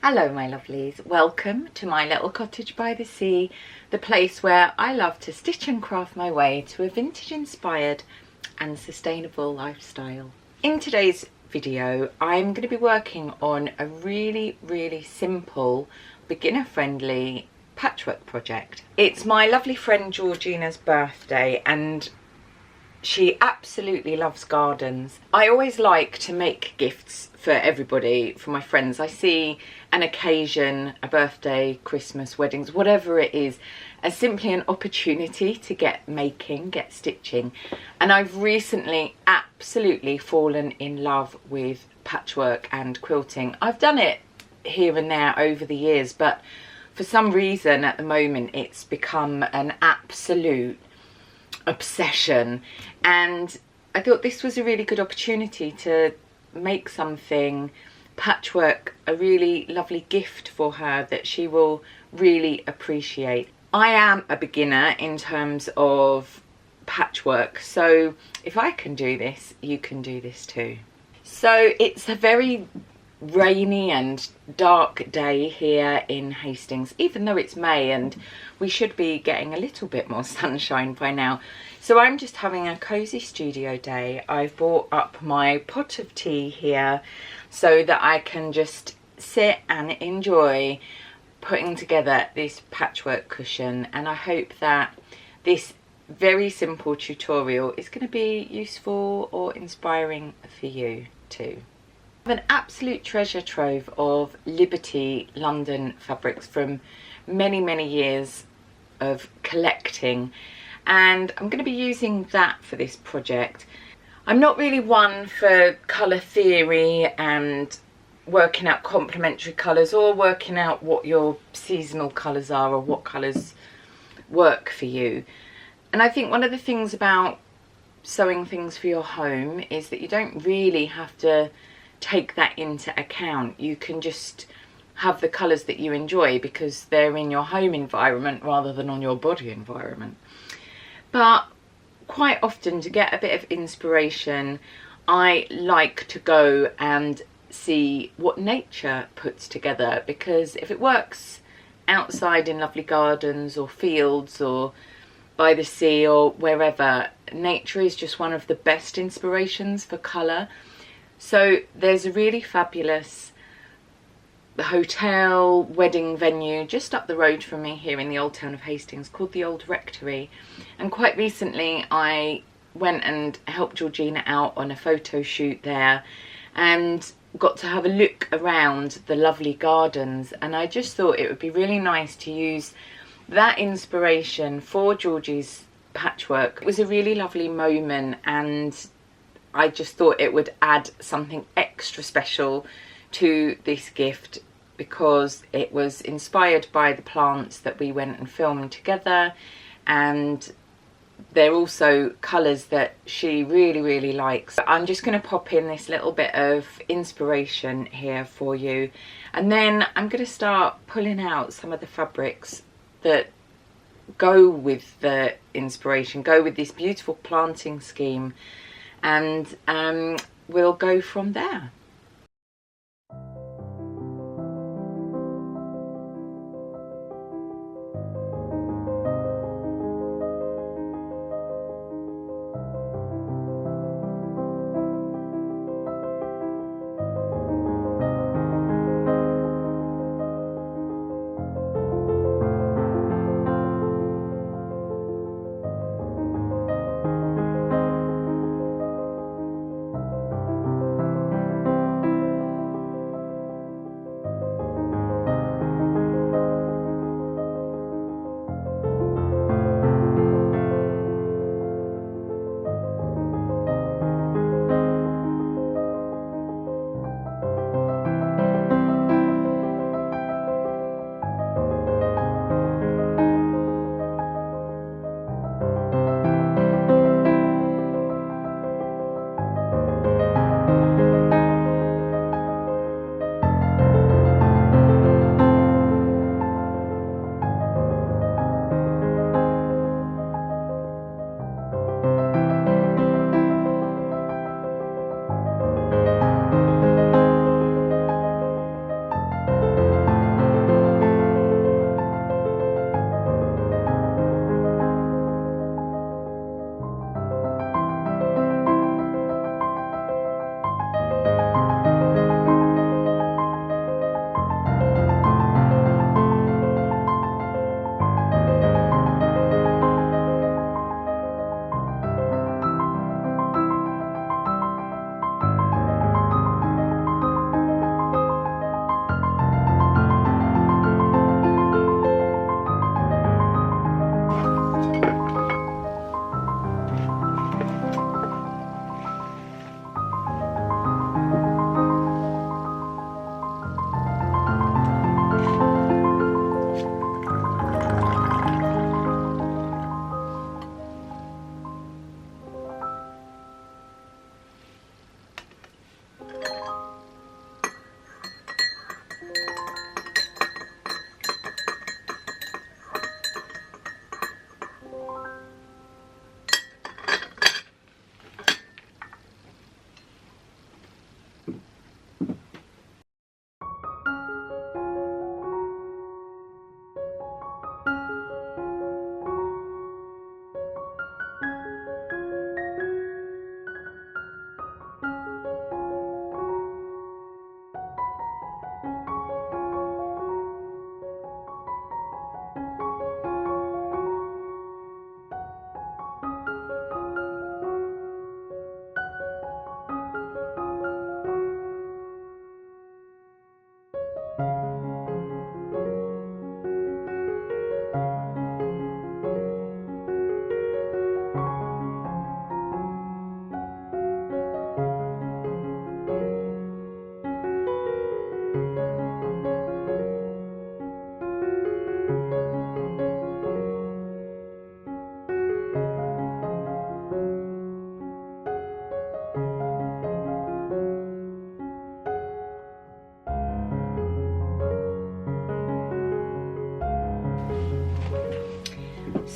Hello my lovelies, welcome to my little cottage by the sea, the place where I love to stitch and craft my way to a vintage inspired and sustainable lifestyle. In today's video I'm going to be working on a really simple, beginner friendly patchwork project. It's my lovely friend Georgina's birthday and she absolutely loves gardens. I always like to make gifts for everybody, for my friends. I see an occasion, a birthday, Christmas, weddings, whatever it is, as simply an opportunity to get stitching. And I've recently absolutely fallen in love with patchwork and quilting. I've done it here and there over the years, but for some reason at the moment it's become an absolute obsession, and I thought this was a really good opportunity to make something patchwork, a really lovely gift for her that she will really appreciate. I am a beginner in terms of patchwork, so if I can do this, you can do this too. So it's a very rainy and dark day here in Hastings, even though it's May and we should be getting a little bit more sunshine by now. So I'm just having a cozy studio day. I've brought up my pot of tea here so that I can just sit and enjoy putting together this patchwork cushion, and I hope that this very simple tutorial is going to be useful or inspiring for you too. An absolute treasure trove of Liberty London fabrics from many years of collecting, and I'm going to be using that for this project. I'm not really one for colour theory and working out complementary colours or working out what your seasonal colours are or what colours work for you. And I think one of the things about sewing things for your home is that you don't really have to take that into account. You can just have the colours that you enjoy because they're in your home environment rather than on your body environment. But quite often, to get a bit of inspiration, I like to go and see what nature puts together, because if it works outside in lovely gardens or fields or by the sea or wherever, nature is just one of the best inspirations for colour. So there's a really fabulous hotel wedding venue just up the road from me here in the old town of Hastings called the Old Rectory, and quite recently I went and helped Georgina out on a photo shoot there and got to have a look around the lovely gardens, and I just thought it would be really nice to use that inspiration for Georgie's patchwork. It was a really lovely moment, and I just thought it would add something extra special to this gift because it was inspired by the plants that we went and filmed together, and they're also colours that she really likes. I'm just going to pop in this little bit of inspiration here for you, and then I'm going to start pulling out some of the fabrics that go with the inspiration, go with this beautiful planting scheme, and we'll go from there.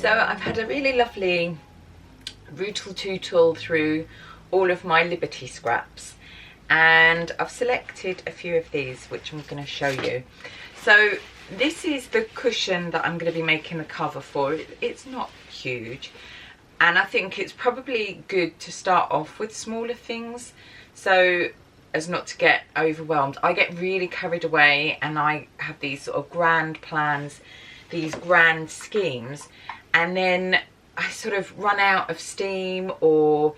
So I've had a really lovely rootle tootle through all of my Liberty scraps, and I've selected a few of these which I'm going to show you. So this is the cushion that I'm going to be making the cover for. It's not huge, and I think it's probably good to start off with smaller things so as not to get overwhelmed. I get really carried away and I have these sort of grand plans, these grand schemes, and then I sort of run out of steam, or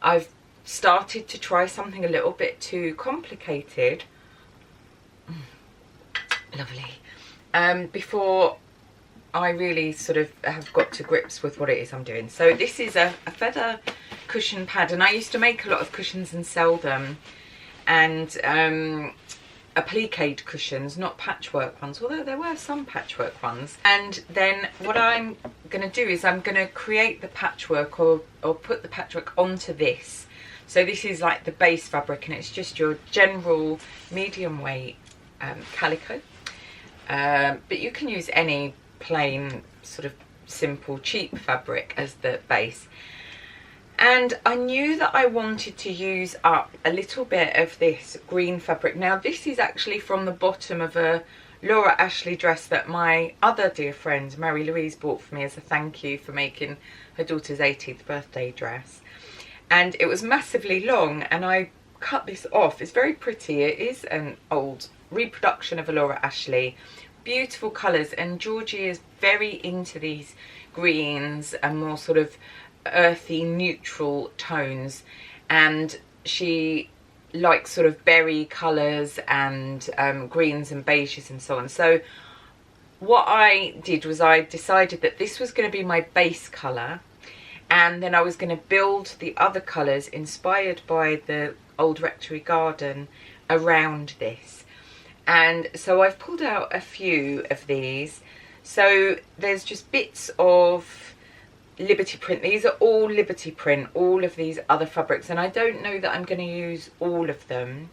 I've started to try something a little bit too complicated. Lovely. Before I really sort of have got to grips with what it is I'm doing. So this is a feather cushion pad, and I used to make a lot of cushions and sell them, and appliqued cushions, not patchwork ones, although there were some patchwork ones. And then what I'm going to do is I'm going to create the patchwork, or put the patchwork onto this. So this is like the base fabric, and it's just your general medium weight calico, but you can use any plain sort of simple cheap fabric as the base. And I knew that I wanted to use up a little bit of this green fabric. Now this is actually from the bottom of a Laura Ashley dress that my other dear friend Mary Louise bought for me as a thank you for making her daughter's 18th birthday dress. And it was massively long, and I cut this off. It's very pretty. It is an old reproduction of a Laura Ashley. Beautiful colours, and Georgie is very into these greens and more sort of earthy neutral tones, and she likes sort of berry colours and greens and beiges and so on. So what I did was I decided that this was going to be my base colour, and then I was going to build the other colours inspired by the old rectory garden around this. And so I've pulled out a few of these. So there's just bits of Liberty print. These are all Liberty print, all of these other fabrics, and I don't know that I'm going to use all of them.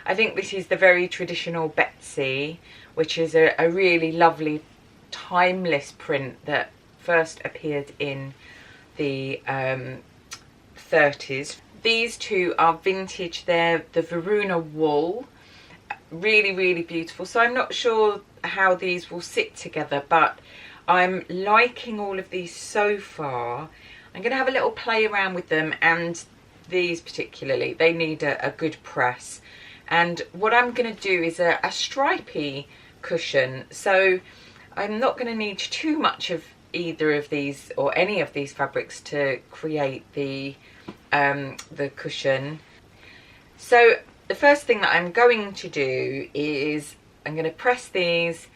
I think this is the very traditional Betsy, which is a really lovely timeless print that first appeared in the 30s. These two are vintage. They're the Verona wool. Really, really beautiful. So I'm not sure how these will sit together, but I'm liking all of these so far. I'm going to have a little play around with them, and these particularly, they need a good press. And what I'm going to do is a stripy cushion. So I'm not going to need too much of either of these or any of these fabrics to create the cushion. So the first thing that I'm going to do is I'm going to press these,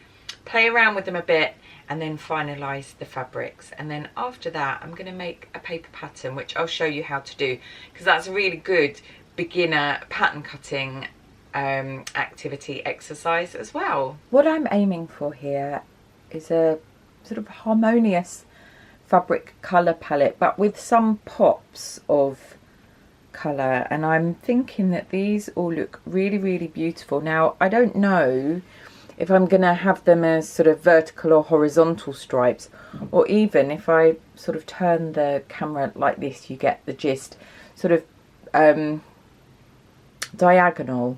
play around with them a bit, and then finalise the fabrics. And then after that I'm going to make a paper pattern, which I'll show you how to do, because that's a really good beginner pattern cutting activity exercise as well. What I'm aiming for here is a sort of harmonious fabric colour palette, but with some pops of colour, and I'm thinking that these all look really, really beautiful. Now I don't know if I'm going to have them as sort of vertical or horizontal stripes, or even if I sort of turn the camera like this, you get the gist, sort of diagonal.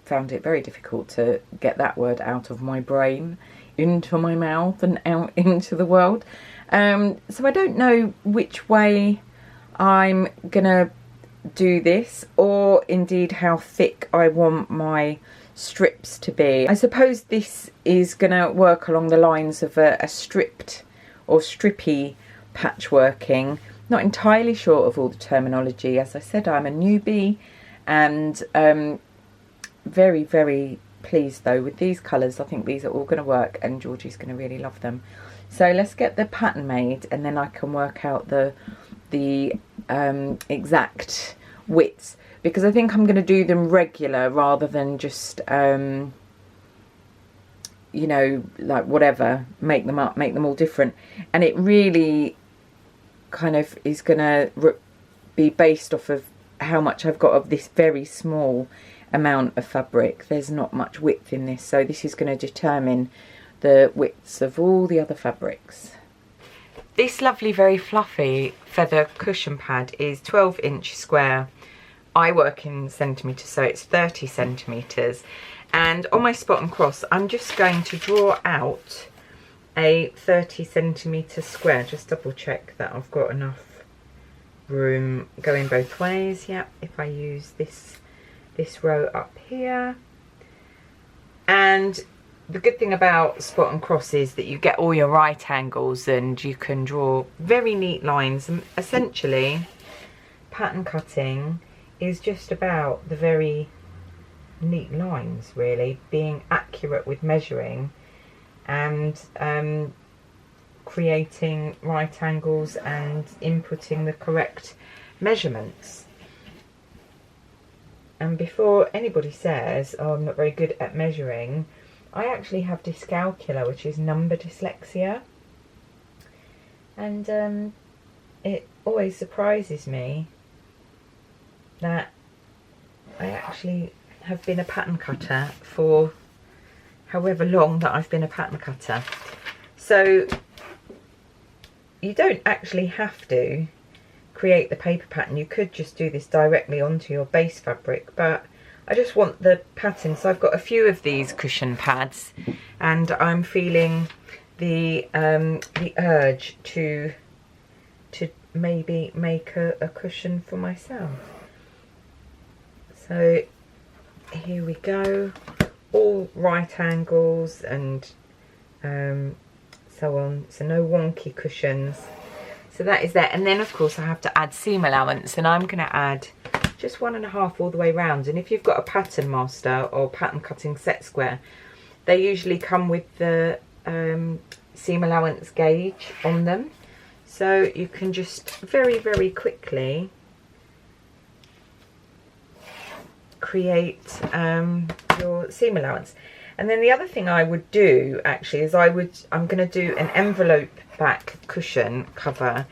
Found it very difficult to get that word out of my brain into my mouth and out into the world. So I don't know which way I'm gonna do this, or indeed how thick I want my strips to be. I suppose this is gonna work along the lines of a stripped or strippy patchworking. Not entirely sure of all the terminology. As I said, I'm a newbie, and very, very pleased though with these colours. I think these are all going to work, and Georgie's going to really love them. So let's get the pattern made, and then I can work out the exact widths, because I think I'm going to do them regular rather than just you know, like whatever, make them up, make them all different. And it really kind of is going to be based off of how much I've got of this very small amount of fabric. There's not much width in this, so this is going to determine the widths of all the other fabrics. this lovely, very fluffy feather cushion pad is 12-inch square. I work in centimetres, so it's 30 centimetres. And on my spot and cross, I'm just going to draw out a 30 centimetre square. Just double check that I've got enough room going both ways. Yep, if I use this row up here. And the good thing about spot and cross is that you get all your right angles and you can draw very neat lines. And essentially, pattern cutting is just about the very neat lines, really, being accurate with measuring and creating right angles and inputting the correct measurements. And before anybody says, oh, I'm not very good at measuring, I actually have dyscalculia, which is number dyslexia. And it always surprises me that I actually have been a pattern cutter for however long that I've been a pattern cutter. So you don't actually have to create the paper pattern. You could just do this directly onto your base fabric, but I just want the pattern. So I've got a few of these cushion pads and I'm feeling the urge to maybe make a cushion for myself. So here we go, all right angles and so on, so no wonky cushions. So that is that. And then of course I have to add seam allowance, and I'm going to add just 1.5 all the way round. And if you've got a pattern master or pattern cutting set square, they usually come with the seam allowance gauge on them, so you can just very, very quickly create your seam allowance. And then the other thing I would do actually is I'm going to do an envelope back cushion cover,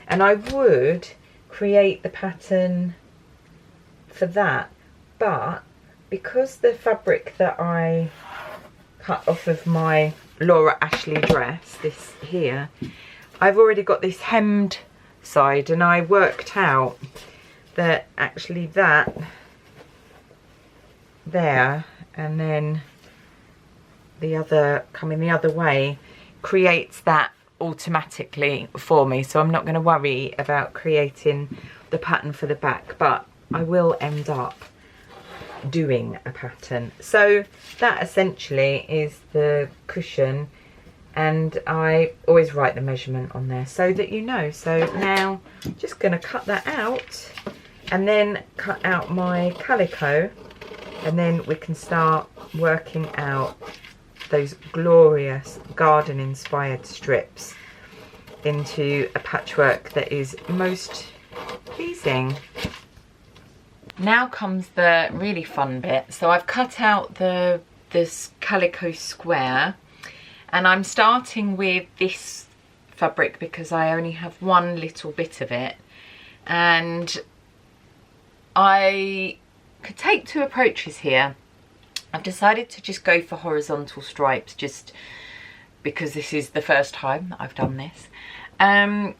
and I would create the pattern for that, but because the fabric that I cut off of my Laura Ashley dress, this here, I've already got this hemmed side, and I worked out that actually that there and then the other coming the other way creates that automatically for me, so I'm not going to worry about creating the pattern for the back, but I will end up doing a pattern. So that essentially is the cushion, and I always write the measurement on there so that you know. So now I'm just going to cut that out and then cut out my calico, and then we can start working out those glorious garden inspired strips into a patchwork that is most pleasing. Now comes the really fun bit. So I've cut out this calico square, and I'm starting with this fabric because I only have one little bit of it, and I could take two approaches here. I've decided to just go for horizontal stripes just because this is the first time that I've done this. And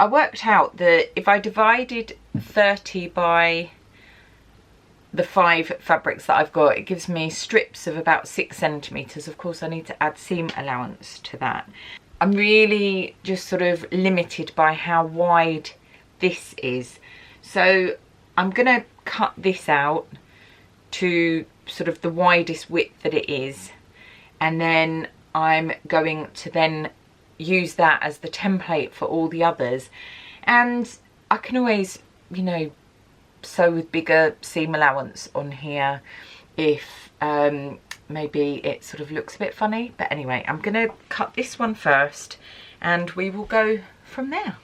I worked out that if I divided 30 by the 5 fabrics that I've got, it gives me strips of about 6 centimetres. Of course, I need to add seam allowance to that. I'm really just sort of limited by how wide this is. So I'm going to cut this out to sort of the widest width that it is, and then I'm going to then use that as the template for all the others. And I can always, you know, sew with bigger seam allowance on here if maybe it sort of looks a bit funny. But anyway, I'm going to cut this one first and we will go from there.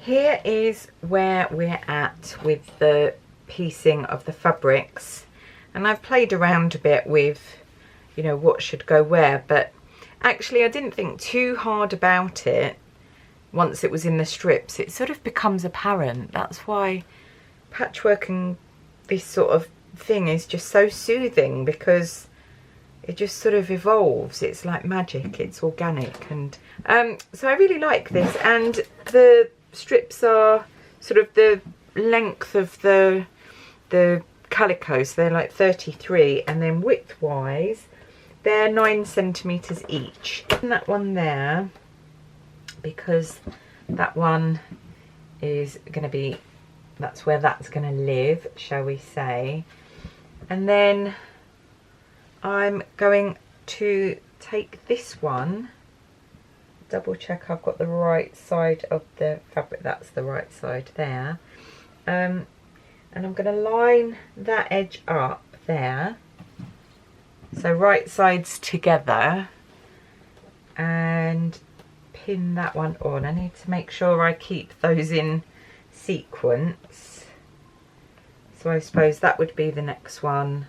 Here is where we're at with the piecing of the fabrics, and I've played around a bit with, you know, what should go where, but actually I didn't think too hard about it. Once it was in the strips, it sort of becomes apparent. That's why patchwork and this sort of thing is just so soothing, because it just sort of evolves. It's like magic, it's organic. And so I really like this, and the strips are sort of the length of the calico, so they're like 33, and then width wise they're 9 centimeters each. And that one there, because that one is going to be, that's where that's going to live, shall we say. And then I'm going to take this one, double check I've got the right side of the fabric, that's the right side there, and I'm going to line that edge up there, so right sides together, and pin that one on. I need to make sure I keep those in sequence, so I suppose that would be the next one,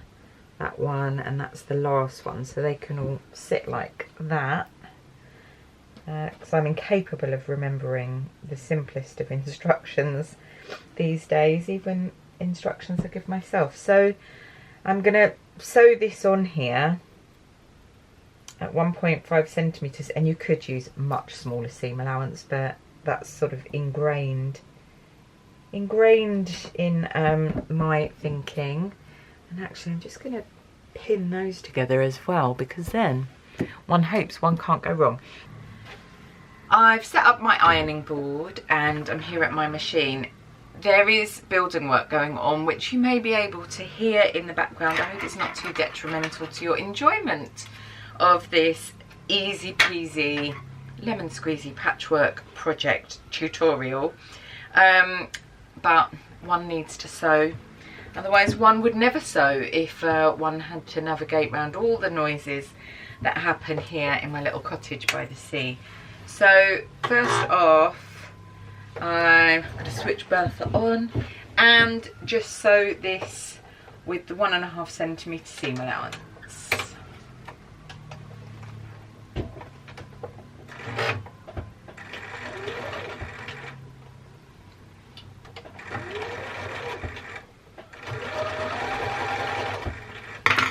that one, and that's the last one, so they can all sit like that, because I'm incapable of remembering the simplest of instructions these days, even instructions I give myself. So I'm going to sew this on here at 1.5 centimeters, and you could use much smaller seam allowance, but that's sort of ingrained in my thinking. And actually I'm just going to pin those together as well, because then one hopes one can't go wrong. I've set up my ironing board and I'm here at my machine. There is building work going on, which you may be able to hear in the background. I hope it's not too detrimental to your enjoyment of this easy peasy lemon squeezy patchwork project tutorial. But one needs to sew, otherwise one would never sew if one had to navigate around all the noises that happen here in my little cottage by the sea. So first off, I'm going to switch Bertha on and just sew this with the 1.5 centimeter seam allowance.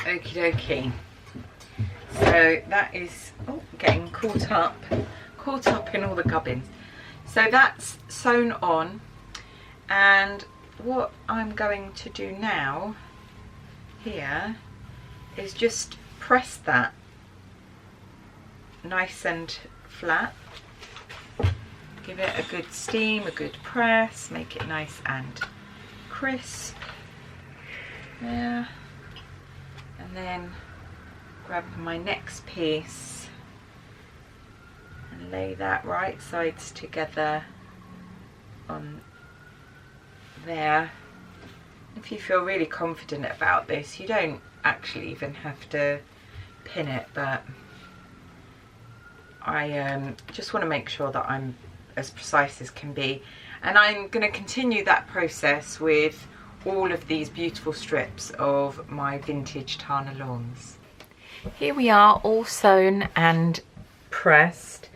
Okie dokie. So that is getting caught up in all the gubbins. So that's sewn on, and what I'm going to do now here is just press that nice and flat. Give it a good steam, a good press, make it nice and crisp. There. And then grab my next piece and lay that right sides together on there. If you feel really confident about this, you don't actually even have to pin it, but I just want to make sure that I'm as precise as can be. And I'm going to continue that process with all of these beautiful strips of my vintage Tana lawns. Here we are, all sewn and pressed.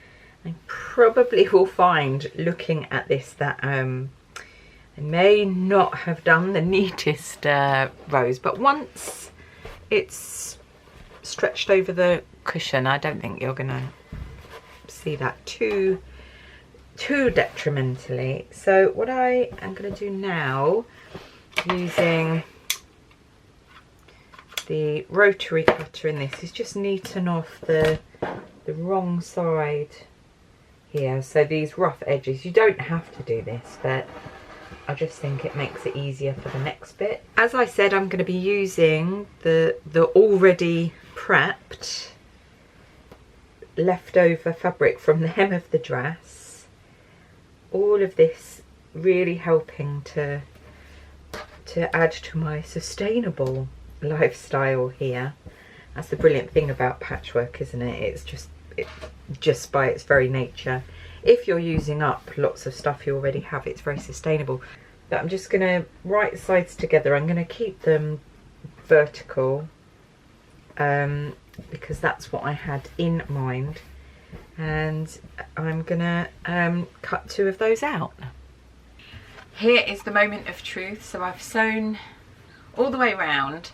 I probably will find, looking at this, that I may not have done the neatest rows, but once it's stretched over the cushion, I don't think you're gonna see that too detrimentally. So what I am going to do now, using the rotary cutter in this, is just neaten off the wrong side here, so these rough edges. You don't have to do this, but I just think it makes it easier for the next bit. As I said, I'm going to be using the already prepped leftover fabric from the hem of the dress. All of this really helping to add to my sustainable lifestyle here. That's the brilliant thing about patchwork, isn't it? It's just by its very nature, if you're using up lots of stuff you already have, it's very sustainable. But I'm just going to right sides together. I'm going to keep them vertical because that's what I had in mind, and I'm going to cut 2 of those out. Here is the moment of truth. So I've sewn all the way around.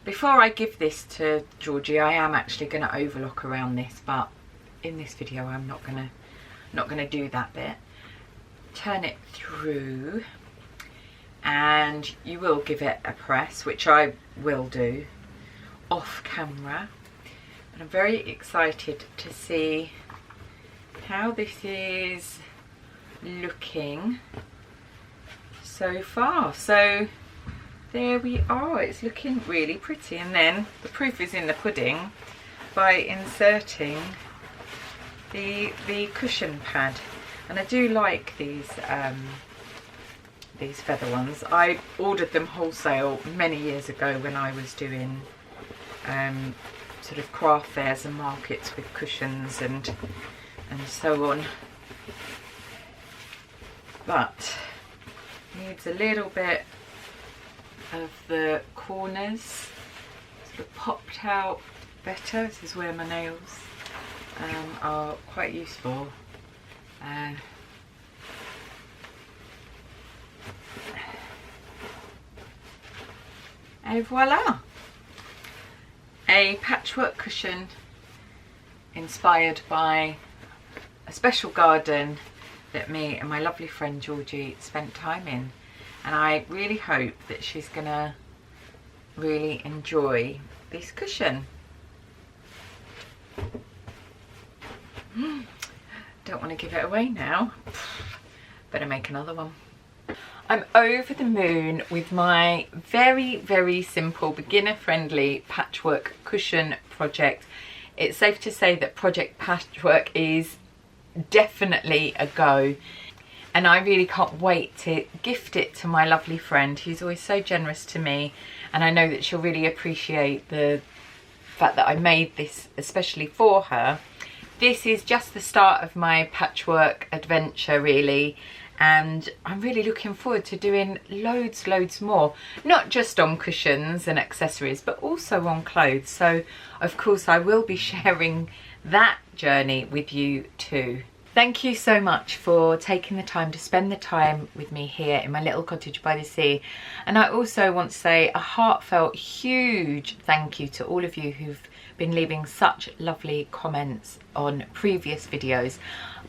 Before I give this to Georgie, I am actually going to overlock around this, but in this video I'm not gonna do that bit. Turn it through, and you will give it a press, which I will do off camera. But I'm very excited to see how this is looking so far. So there we are, it's looking really pretty. And then the proof is in the pudding by inserting the cushion pad. And I do like these feather ones. I ordered them wholesale many years ago when I was doing sort of craft fairs and markets with cushions and so on. But needs a little bit of the corners sort of popped out better. This is where my nails are quite useful. And voila! A patchwork cushion inspired by a special garden that me and my lovely friend Georgie spent time in. And I really hope that she's gonna really enjoy this cushion. Don't want to give it away now. Better make another one. I'm over the moon with my very, very simple, beginner friendly patchwork cushion project. It's safe to say that Project Patchwork is definitely a go. And I really can't wait to gift it to my lovely friend who's always so generous to me. And I know that she'll really appreciate the fact that I made this especially for her. This is just the start of my patchwork adventure, really. And I'm really looking forward to doing loads more. Not just on cushions and accessories, but also on clothes. So, of course, I will be sharing that journey with you too. Thank you so much for taking the time to spend the time with me here in my little cottage by the sea. And I also want to say a heartfelt, huge thank you to all of you who've been leaving such lovely comments on previous videos.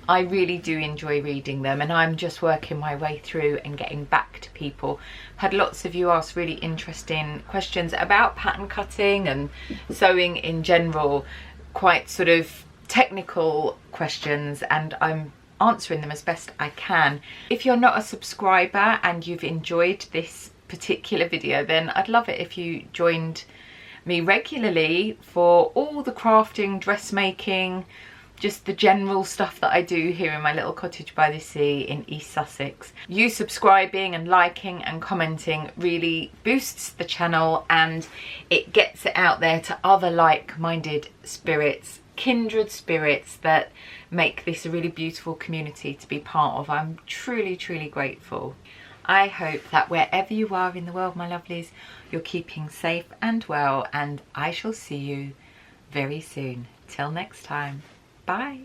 I really do enjoy reading them, and I'm just working my way through and getting back to people. Had lots of you ask really interesting questions about pattern cutting and sewing in general, quite sort of technical questions, and I'm answering them as best I can. If you're not a subscriber and you've enjoyed this particular video, then I'd love it if you joined me regularly for all the crafting, dressmaking, just the general stuff that I do here in my little cottage by the sea in East Sussex. You subscribing and liking and commenting really boosts the channel, and it gets it out there to other like-minded spirits, kindred spirits that make this a really beautiful community to be part of. I'm truly grateful. I hope that wherever you are in the world, my lovelies, you're keeping safe and well, and I shall see you very soon. Till next time. Bye.